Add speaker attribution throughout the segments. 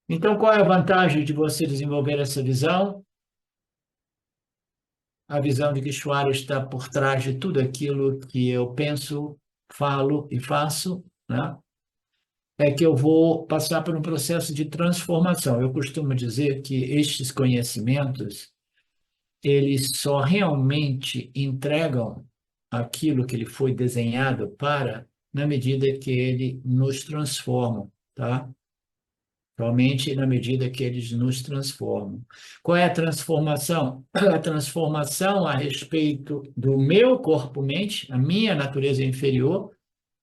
Speaker 1: Então, qual é a vantagem de você desenvolver essa visão? A visão de que Ishvara está por trás de tudo aquilo que eu penso, falo e faço, né? É que eu vou passar por um processo de transformação. Eu costumo dizer que estes conhecimentos, eles só realmente entregam aquilo que ele foi desenhado para, na medida que ele nos transforma, tá? Somente na medida que eles nos transformam. Qual é a transformação? A transformação a respeito do meu corpo-mente, a minha natureza inferior,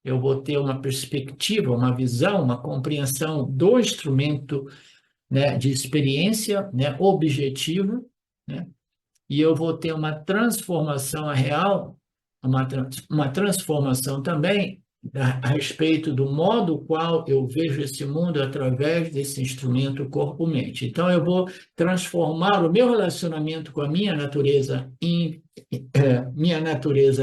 Speaker 1: eu vou ter uma perspectiva, uma visão, uma compreensão do instrumento, né, de experiência, né, objetivo, né, e eu vou ter uma transformação real, uma transformação também a respeito do modo qual eu vejo esse mundo através desse instrumento corpo-mente. Então, eu vou transformar o meu relacionamento com a minha natureza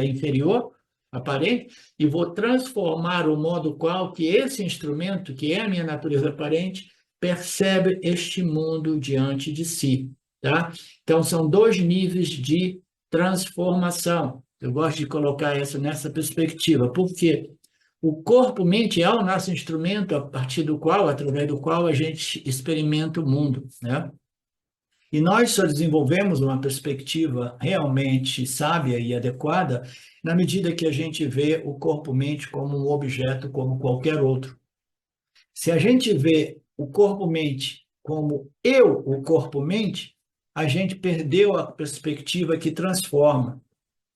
Speaker 1: inferior, aparente, e vou transformar o modo qual que esse instrumento, que é a minha natureza aparente, percebe este mundo diante de si, tá? Então, são dois níveis de transformação. Eu gosto de colocar isso nessa perspectiva, porque o corpo-mente é o nosso instrumento a partir do qual, através do qual a gente experimenta o mundo, né? E nós só desenvolvemos uma perspectiva realmente sábia e adequada na medida que a gente vê o corpo-mente como um objeto como qualquer outro. Se a gente vê o corpo-mente como eu, o corpo-mente, a gente perdeu a perspectiva que transforma,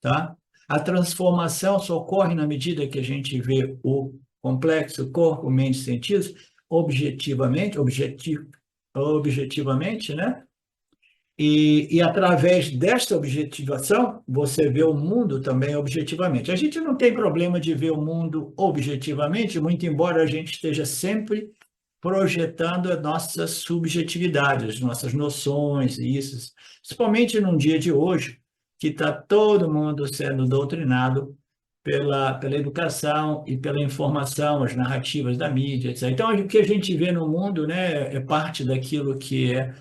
Speaker 1: tá? A transformação só ocorre na medida que a gente vê o complexo corpo, mente, sentidos objetivamente, né? E através desta objetivação, você vê o mundo também objetivamente. A gente não tem problema de ver o mundo objetivamente, muito embora a gente esteja sempre projetando a nossa subjetividade, as nossas noções, isso, principalmente num dia de hoje, que está todo mundo sendo doutrinado pela educação e pela informação, as narrativas da mídia, etc. Então, o que a gente vê no mundo, né, é parte daquilo que é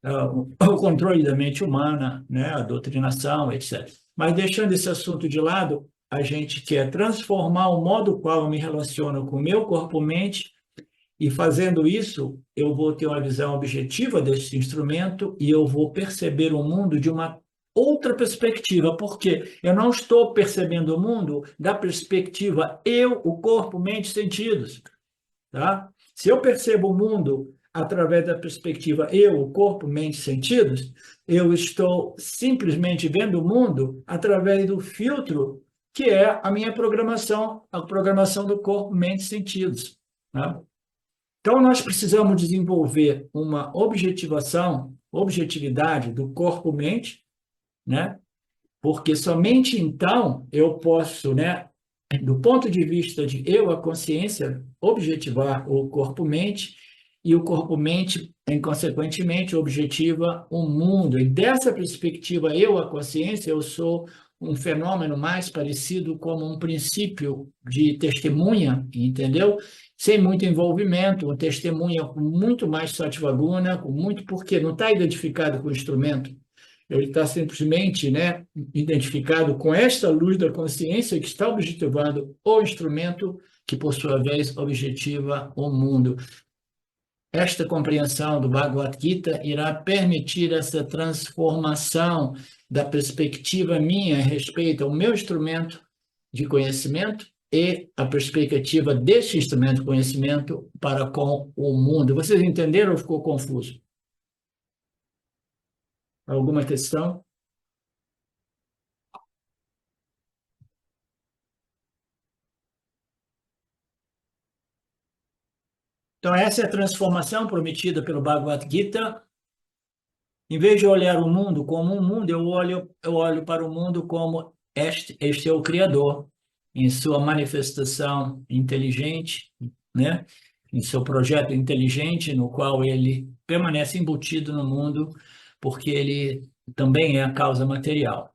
Speaker 1: o controle da mente humana, né, a doutrinação, etc. Mas deixando esse assunto de lado, a gente quer transformar o modo qual eu me relaciono com o meu corpo-mente e fazendo isso, eu vou ter uma visão objetiva desse instrumento e eu vou perceber o mundo de uma outra perspectiva, porque eu não estou percebendo o mundo da perspectiva eu, o corpo, mente, sentidos, tá? Se eu percebo o mundo através da perspectiva eu, o corpo, mente, sentidos, eu estou simplesmente vendo o mundo através do filtro que é a minha programação, a programação do corpo, mente, sentidos, né? Então, nós precisamos desenvolver uma objetividade do corpo-mente, né? Porque somente então eu posso, né, do ponto de vista de eu, a consciência, objetivar o corpo-mente e o corpo-mente, consequentemente, objetiva o mundo. E dessa perspectiva, eu, a consciência, eu sou um fenômeno mais parecido como um princípio de testemunha, entendeu? Sem muito envolvimento, uma testemunha com muito mais satvaguna, com muito, porque não está identificado com o instrumento, ele está simplesmente, né, identificado com esta luz da consciência que está objetivando o instrumento que, por sua vez, objetiva o mundo. Esta compreensão do Bhagavad Gita irá permitir essa transformação da perspectiva minha a respeito ao meu instrumento de conhecimento e a perspectiva deste instrumento de conhecimento para com o mundo. Vocês entenderam ou ficou confuso? Alguma questão? Então, essa é a transformação prometida pelo Bhagavad Gita. Em vez de olhar o mundo como um mundo, eu olho para o mundo como este é o Criador, em sua manifestação inteligente, né? Em seu projeto inteligente, no qual ele permanece embutido no mundo, porque ele também é a causa material.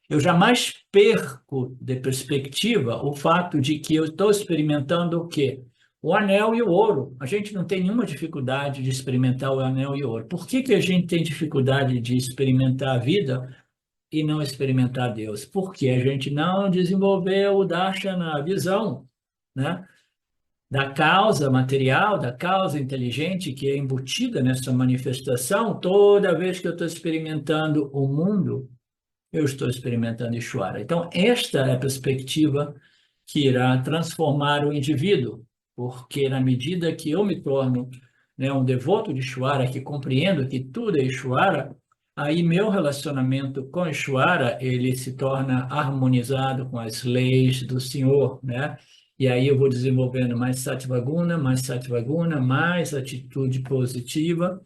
Speaker 1: Eu jamais perco de perspectiva o fato de que eu estou experimentando o quê? O anel e o ouro. A gente não tem nenhuma dificuldade de experimentar o anel e o ouro. Por que que a gente tem dificuldade de experimentar a vida e não experimentar Deus? Porque a gente não desenvolveu o Darshana, a visão, né? Da causa material, da causa inteligente que é embutida nessa manifestação. Toda vez que eu estou experimentando o mundo, eu estou experimentando Ishvara. Então, esta é a perspectiva que irá transformar o indivíduo, porque na medida que eu me torno, né, um devoto de Ishvara, que compreendo que tudo é Ishvara, aí meu relacionamento com Ishvara, ele se torna harmonizado com as leis do Senhor, né? E aí eu vou desenvolvendo mais Sattvaguna, mais atitude positiva,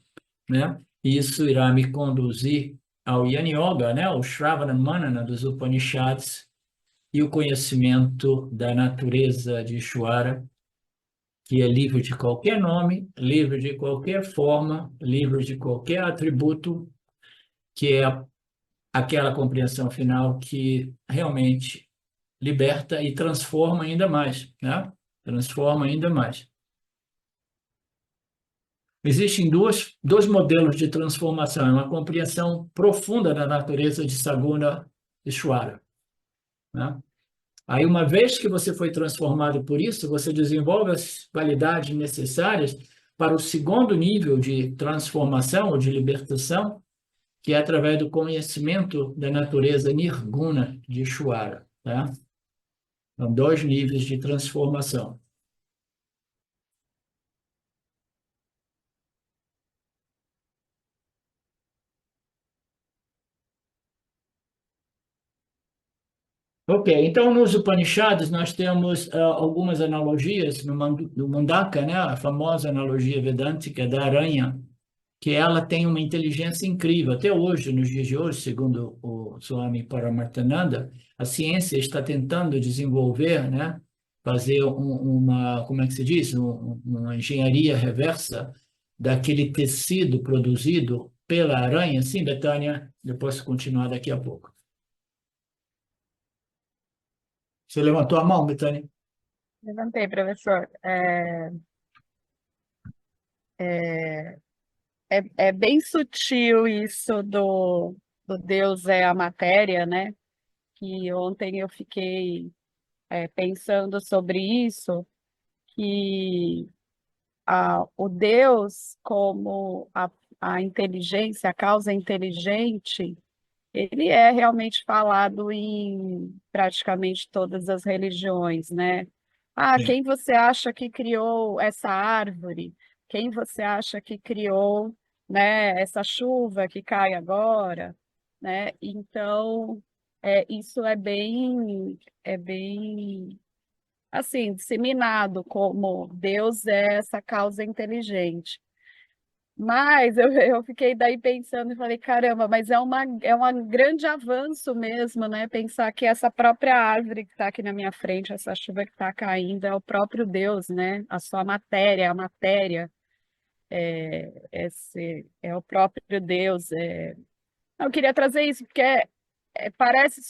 Speaker 1: né? E isso irá me conduzir ao Yani Yoga, né? O Shravana Manana dos Upanishads e o conhecimento da natureza de Ishvara, que é livre de qualquer nome, livre de qualquer forma, livre de qualquer atributo, que é aquela compreensão final que realmente liberta e transforma ainda mais, né? Transforma ainda mais. Existem dois modelos de transformação, é uma compreensão profunda da natureza de Saguna Ishvara, né? Aí, uma vez que você foi transformado por isso, você desenvolve as qualidades necessárias para o segundo nível de transformação ou de libertação, que é através do conhecimento da natureza nirguna de Ishvara, tá? São dois níveis de transformação. Ok, então nos Upanishads nós temos algumas analogias no Mundaka, né? A famosa analogia vedântica da aranha, que ela tem uma inteligência incrível. Até hoje, nos dias de hoje, segundo o Swami Paramarthananda, a ciência está tentando desenvolver, né? Fazer como é que se diz? Uma engenharia reversa daquele tecido produzido pela aranha. Sim, Betânia, eu posso continuar daqui a pouco. Você levantou a mão, Betânia?
Speaker 2: Levantei, professor. É bem sutil isso do Deus é a matéria, né? Que ontem eu fiquei pensando sobre isso, que o Deus, como a inteligência, a causa inteligente, ele é realmente falado em praticamente todas as religiões, né? Ah,
Speaker 1: Sim.
Speaker 2: quem você acha que criou essa árvore? Quem você acha que criou, né, essa chuva que cai agora, né? Então, isso é bem assim disseminado como Deus é essa causa inteligente. Mas eu fiquei daí pensando e falei, caramba, mas é um grande avanço mesmo, né? Pensar que essa própria árvore que está aqui na minha frente, essa chuva que está caindo, é o próprio Deus, né? A sua matéria, a matéria é o próprio Deus. Eu queria trazer isso, porque parece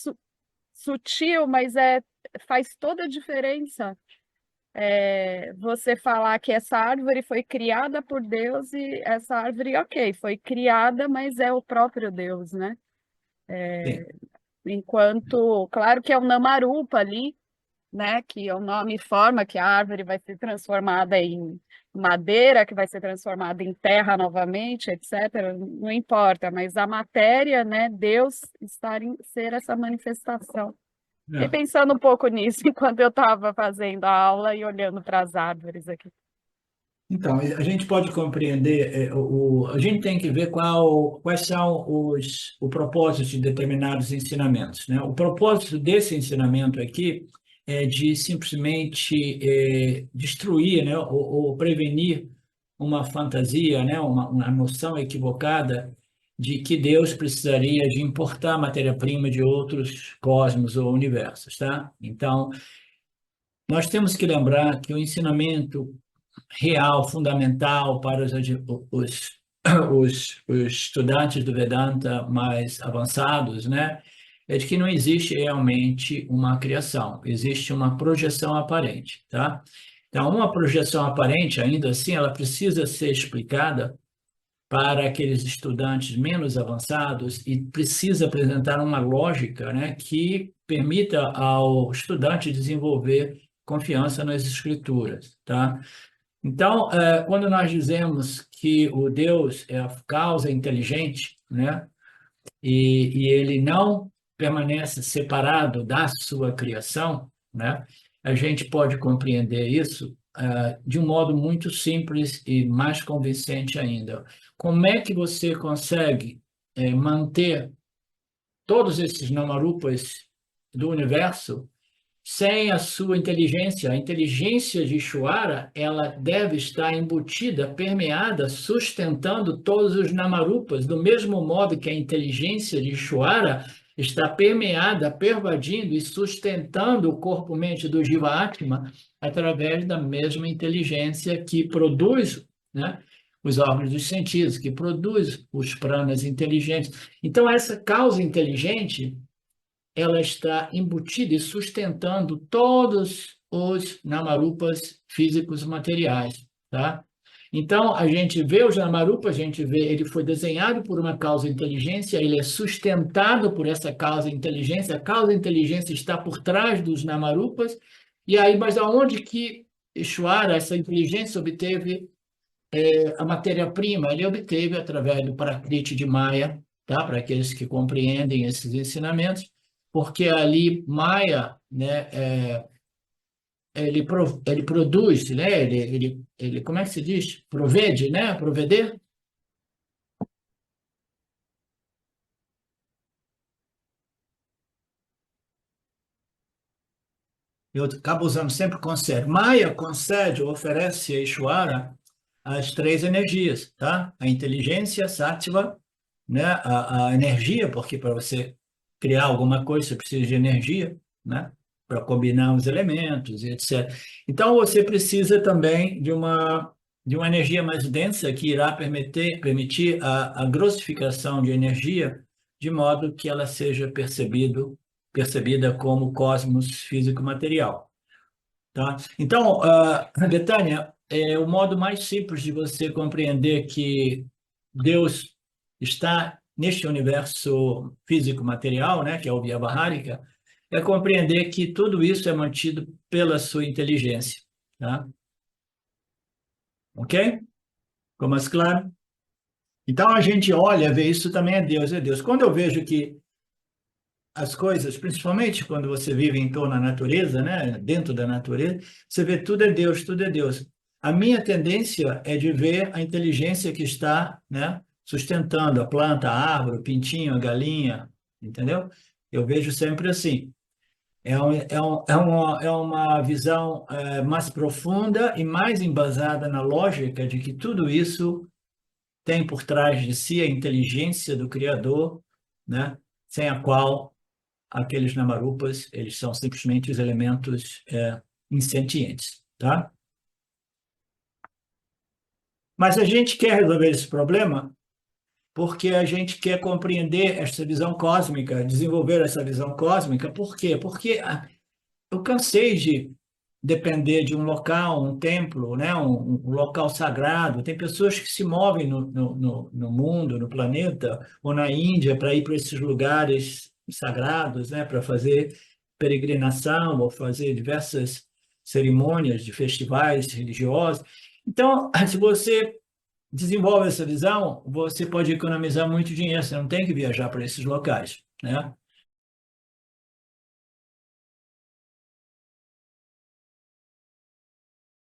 Speaker 2: sutil, mas faz toda a diferença você falar que essa árvore foi criada por Deus e essa árvore, ok, foi criada, mas é o próprio Deus, né?
Speaker 1: Sim.
Speaker 2: Enquanto, claro que é um namarupa ali, né? Que é o nome e forma que a árvore vai ser transformada em madeira, que vai ser transformada em terra novamente, etc. Não importa, mas a matéria, né? Deus ser essa manifestação. E
Speaker 1: É.
Speaker 2: pensando um pouco nisso enquanto eu estava fazendo a aula e olhando para as árvores aqui.
Speaker 1: Então, a gente pode compreender, a gente tem que ver quais são o propósito de determinados ensinamentos, né? O propósito desse ensinamento aqui é de simplesmente destruir, né? Ou prevenir uma fantasia, né? Uma noção equivocada de que Deus precisaria de importar matéria-prima de outros cosmos ou universos, tá? Então, nós temos que lembrar que o ensinamento real, fundamental para os, os estudantes do Vedanta mais avançados, né? É de que não existe realmente uma criação, existe uma projeção aparente, tá? Então, uma projeção aparente, ainda assim, ela precisa ser explicada para aqueles estudantes menos avançados e precisa apresentar uma lógica, né, que permita ao estudante desenvolver confiança nas escrituras, tá? Então, quando nós dizemos que o Deus é a causa inteligente, né, e ele não permanece separado da sua criação, né, a gente pode compreender isso de um modo muito simples e mais convincente ainda. Como é que você consegue manter todos esses namarupas do universo sem a sua inteligência? A inteligência de Ishvara, ela deve estar embutida, permeada, sustentando todos os namarupas, do mesmo modo que a inteligência de Ishvara está permeada, pervadindo e sustentando o corpo-mente do Jiva-Atma através da mesma inteligência que produz, né, os órgãos dos sentidos, que produz os pranas inteligentes. Então, essa causa inteligente ela está embutida e sustentando todos os namarupas físicos materiais, tá? Então, a gente vê os namarupas, a gente vê, ele foi desenhado por uma causa inteligência, ele é sustentado por essa causa inteligência, a causa inteligência está por trás dos namarupas, e aí, mas aonde que Ishvara, essa inteligência, obteve a matéria-prima? Ele obteve através do Prakriti de Maya, tá? Para aqueles que compreendem esses ensinamentos, porque ali Maya, né, ele produz, né, como é que se diz? Provede, né? Proveder? Eu acabo usando sempre concede. Maya concede, oferece a Ishvara as três energias, tá? A inteligência, sattva, né? A energia, porque para você criar alguma coisa você precisa de energia, né? Para combinar os elementos e etc. Então você precisa também de uma energia mais densa que irá permitir a grossificação de energia de modo que ela seja percebida como cosmos físico-material, tá? Então, Betânia, o modo mais simples de você compreender que Deus está neste universo físico-material, né, que é o Vyavahārika, é compreender que tudo isso é mantido pela sua inteligência, tá? Ok? Ficou mais claro? Então, a gente olha, vê isso também é Deus, é Deus. Quando eu vejo que as coisas, principalmente quando você vive em torno da natureza, né, dentro da natureza, você vê tudo é Deus, tudo é Deus. A minha tendência é de ver a inteligência que está, né, sustentando a planta, a árvore, o pintinho, a galinha, entendeu? Eu vejo sempre assim. É uma visão mais profunda e mais embasada na lógica de que tudo isso tem por trás de si a inteligência do Criador, né, sem a qual aqueles namarupas, eles são simplesmente os elementos insentientes, tá? Mas a gente quer resolver esse problema porque a gente quer compreender essa visão cósmica, desenvolver essa visão cósmica. Por quê? Porque eu cansei de depender de um local, um templo, né? um local sagrado. Tem pessoas que se movem no mundo, no planeta, ou na Índia, para ir para esses lugares sagrados, né? Para fazer peregrinação ou fazer diversas cerimônias de festivais religiosos. Então, se você desenvolve essa visão, você pode economizar muito dinheiro, você não tem que viajar para esses locais, né?